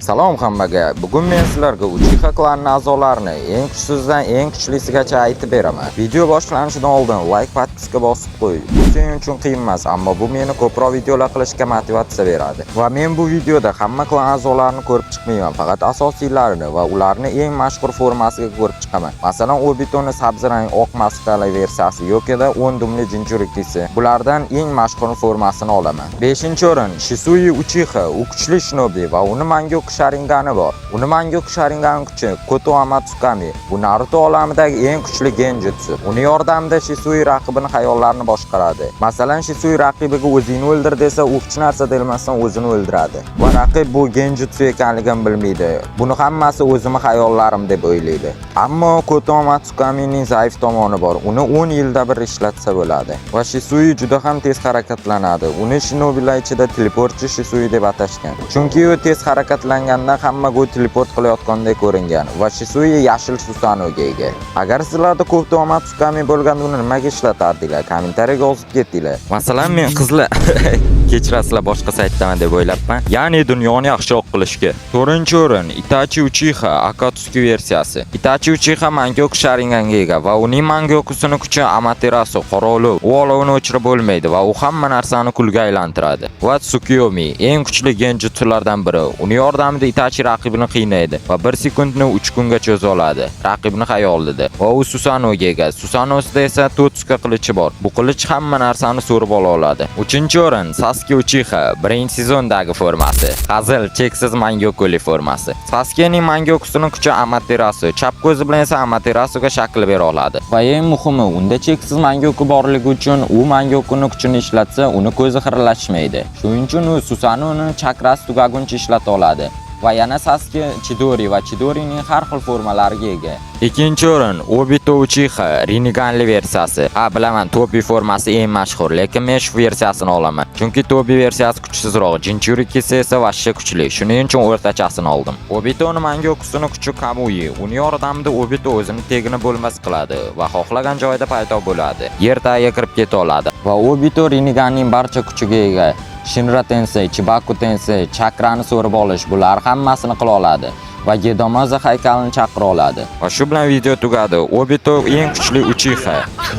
Salom hammaga. Bugun men sizlarga Uchiha klanining a'zolarini eng kuchsizdan eng kuchlisigacha aytib beraman. Video boshlanishidan oldin like podpiska bosib qo'y. Bu sen uchun qiyin emas, ammo bu meni ko'proq videolar qilishga motivatsiya beradi. Va men bu videoda hamma klan a'zolarini ko'rib chiqmayman, faqat asosiylarini va ularning eng mashhur formasiga ko'rib chiqaman. Masalan, Obito'ning sabzi rang oq masqali versiyasi yokida 10 dumli jinchurikisi. Bulardan eng mashhur formasini olaman. 5-o'rin Shisui Uchiha, u kuchli shinobi va uni Mangoku Sharingani bor. Uni Mangoku Sharingan kuchi Koto Amatsukami. Bu Naruto olamidagi eng kuchli genjutsu. Uni yordamida Shisui raqibini xayollarini boshqaradi. Masalan, Shisui raqibiga o'zingni o'ldir desa, u hech narsa delmasdan o'zini o'ldiradi. Va raqib bu genjutsu ekanligini bilmaydi. Buni hammasi o'zimning xayollarim deb o'ylaydi. Ammo Koto Amatsukamining zaif tomoni bor. Uni 10 yilda bir ishlatsa bo'ladi. Va Shisui juda ham tez harakatlanadi. Uni shinobilar ichida teleportchi Shisui deb atashgan. Chunki u tez harakatlangandan hammaga teleport qilayotgandek ko'ringan va Shisui yashil Susanuga ega. Agar sizlarda Koto Amatsukami bo'lganda uni nimaga ishlatardinglar? Kommentariyaga yozib ketinglar. Masalan, men qizlar kechirasizlar boshqa saytdaman deb o'ylabman. Ya'ni dunyoni yaxshiroq qilishga. 4-o'rin Itachi Uchiha Akatsuki versiyasi. Itachi Uchiha Mangoku Sharinganga ega va uning Mangokusining kuchi Amaterasu qorolov. U olovni o'chirib bo'lmaydi va u hamma narsani kulga aylantiradi. Va Tsukuyomi eng kuchli genjutsulardan biri. Uni yordamida Itachi raqibini qiynaydi va 1 sekundni 3 kunga cho'za oladi. Raqibni xayolida. Va u Susanuga ega. Susanosida esa Totsuka qilichi bor. Bu qilich hamma narsani so'rib ola oladi. 3-o'rin Sasuke Uchiha birinchi sezondagi formasi. Qizil cheksiz Mangokuli formasi. Sasukening Mangokusining kuchi Amaterasu. Chap ko'zi bilan esa Amaterasuga shakl bera oladi. Va eng muhimi, unda cheksiz Mangoku borligi uchun u Mangokuning kuchini ishlatsa, uni ko'zi xiralashmaydi. Shuning uchun u Susanuning chakrasi tugaguncha ishlata oladi. Va yana Sasuke Chidori va Chidorining har xil formalariga ega. 2-o'rin Obito Uchiha Rinneganli versiyasi. Ha, bilaman, Tobi formasi eng mashhur, lekin men shu versiyasini olaman. Chunki Tobi versiyasi kuchsizroq, Jinchurikisi esa vashsha kuchli. Shuning uchun o'rtachasini oldim. Obitoning Mangokusining kuchi Kamui. Uni yordamida Obito o'zini tegini bo'lmas qiladi va xohlagan joyda paydo bo'ladi. Yer tagiga kirib keta oladi. Va Obito Rinneganning barcha kuchiga ega. Shinra Tensei, Chibaku Tensei, chakrani so'rib olish, bular hammasini qila oladi va Gedomaza haykalini chaqira oladi. Va shu bilan video tugadi. Obito eng kuchli Uchiha.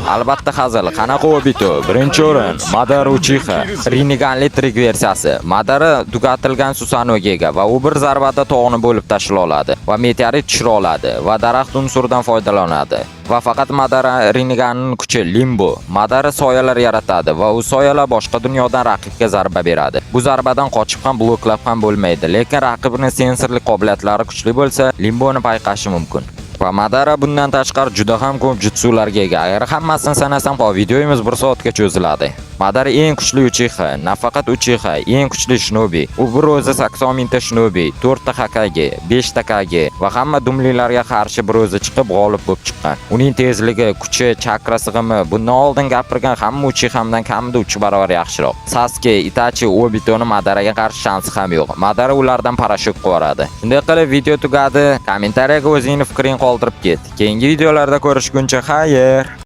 Albatta hazil. Qanaqa Obito? 1-o'rin Madara Uchiha Rinneganli trik versiyasi. Madara tugatilgan Susanuga ega va u bir zarbada tog'ni bo'lib tashlay oladi va meteorit tushira oladi va daraxt unsuridan foydalanadi. Va faqat Madara Rinneganning kuchi Limbo. Madara soyalar yaratadi va u soyalar boshqa dunyodan raqibga zarba beradi. Bu zarbadan qochib ham bloklab ham bo'lmaydi, lekin raqibining sensorli qobiliyatlari kuchli bo'lsa, Limboni payqashi mumkin. Va Madara bundan tashqari juda ham ko'p jutsularga ega. Agar hammasini sanasam, videomiz 1 soatga cho'ziladi. Madara eng kuchli Uchiha, nafaqat Uchiha, eng kuchli shinobi. U bir o'zi 80 mingta shinobi, 4 ta Hokage, 5 ta Kage va hamma dumlilarga qarshi bir o'zi chiqib g'olib bo'lib chiqqan. Uning tezligi, kuchi, chakra sig'imi bundan oldin gapirgan hamma Uchihamdan kamida 3 barobar yaxshiroq. Sasuke, Itachi, Obito'ni Madaraga qarshi shansi ham yo'q. Madara ulardan parashyut qo'yadi. Shunday qilib video tugadi. Kommentariyaga o'zingning fikringni qoldirib ket. Keyingi videolarda ko'rishguncha xayr.